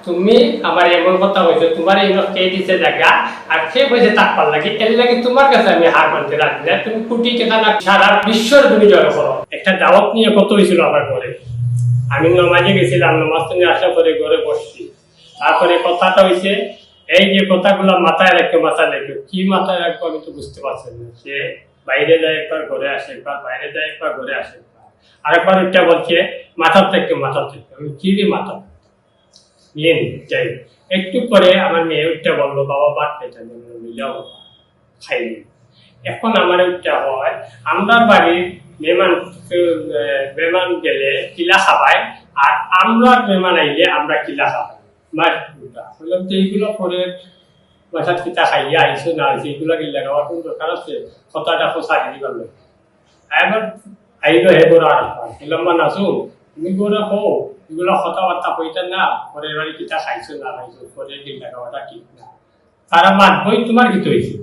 তুমি আমার এমন কথা হয়েছে তোমার এই কে দিছে জায়গা আর সে হয়েছে তাকবার লাগে এর লাগে তোমার কাছে আমি হার মানতে রাজি না। তুমি কোটি টাকা না সারা বিশ্বর তুমি জয় করো। একটা দাওয়াত নিয়ে কত হয়েছিল আমার ঘরে, আমি নামাজে গেছিলাম, নামাজ নিয়ে আসার পরে ঘরে বসছি। তারপরে কথাটা হয়েছে এই যে কথাগুলো মাথায় রাখো, মাথায় রাখো, কি মাথায় রাখবো আমি তো বুঝতে পারছি না। সে বাইরে যায় একবার, ঘরে আসে একবার, বাইরে যায় একবার, ঘরে আসে একবার। আরেকবার ওইটা বলছে মাথার থেকে, মাথার থেকে। আমি কি রে মাথা নিয়ে নি যাই। একটু পরে আমার মেয়ে ওইটা বললো বাবা ভাত খেতে মিলাও খাইনি। এখন আমার ওইটা হয় আমরা বাড়ির মেহমান গেলে কিলা খাবাই, আর আমরা মেহমান আইলে আমরা কিলা খাবাই। বললাম যে এইগুলো পরে বাসার কিতা খাইয়া আইসো না আইসো এগুলো কিলা খাওয়ার কোনো দরকার আছে, কথাটা সারি দিবার লোক এবার আইলো হে গোড়া বললাম মা নাচুন তুমি গোড়া হো এগুলো কথাবার্তা কইতা না, পরে এবারে কিতা খাইছো না খাইছো পরে কিলা খাওয়াটা ঠিক না। তারা মানবই তোমার কি হয়েছে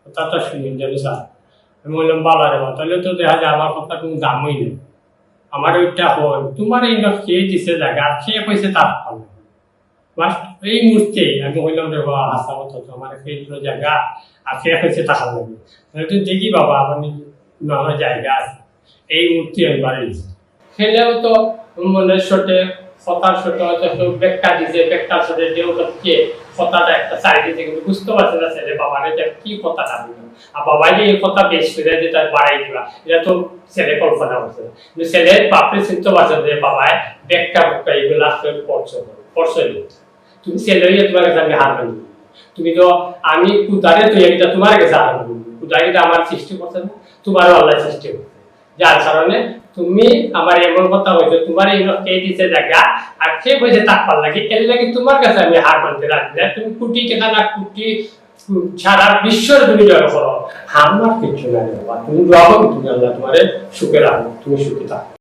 কথাটা শুনেন জানি স্যার। আমি বললাম বাবা রে তাহলে তো দেখা যায় আমার কথা কোনো দামই নেই। আমার ওইটা হল তোমার এই খেয়ে দিছে জায়গা খেয়ে পয়সা তার ভালো এই মুহূর্তে আমি বললাম রে বাবা হাসা কথা তো আমার খেয়ে দিল জায়গা আর খেয়ে পয়সা টাকা লাগবে, তুই দেখি বাবা আমার জায়গা আছে। এই মুহূর্তে আমি বাড়ি খেলেও তো মনের সাথে কথার সাথে হয়তো ব্যাখ্যা দিছে, ব্যাখ্যার সাথে দেও হচ্ছে কথাটা একটা সাইড দিতে কিন্তু বুঝতে পারছে না ছেলে বাবারে যে কি কথাটা দিল। আর বাবা যে এই কথা বেশ করে যে তার বাড়াই দিবা এটা তো ছেলে কল্পনা করছে না, কিন্তু ছেলের বাপরে চিন্তা পারছে যে বাবায় ব্যাখ্যা ব্যাখ্যা এগুলো আসলে পড়ছে তুমি ছেলে হইয়া তোমার কাছে আমি হার মানি। তুমি তো আমি কুদারে তুই এটা তোমার কাছে হার মানি, কুদারিটা আমার সৃষ্টি করছে না, তোমারও আল্লাহ সৃষ্টি করছে। যার কারণে তুমি আমার এমন কথা হয়েছে তোমার এই কে দিছে জায়গা আর সে হয়েছে তাকবার লাগে এর লাগে তোমার কাছে আমি হার মানতে রাজি না। তুমি কোটি টাকা না কোটি সারা বিশ্বর তুমি জয় করো, আমার কিছু না। তুমি দোয়া করো তুমি আল্লাহ তোমার সুখে রাখো, তুমি সুখে থাকো।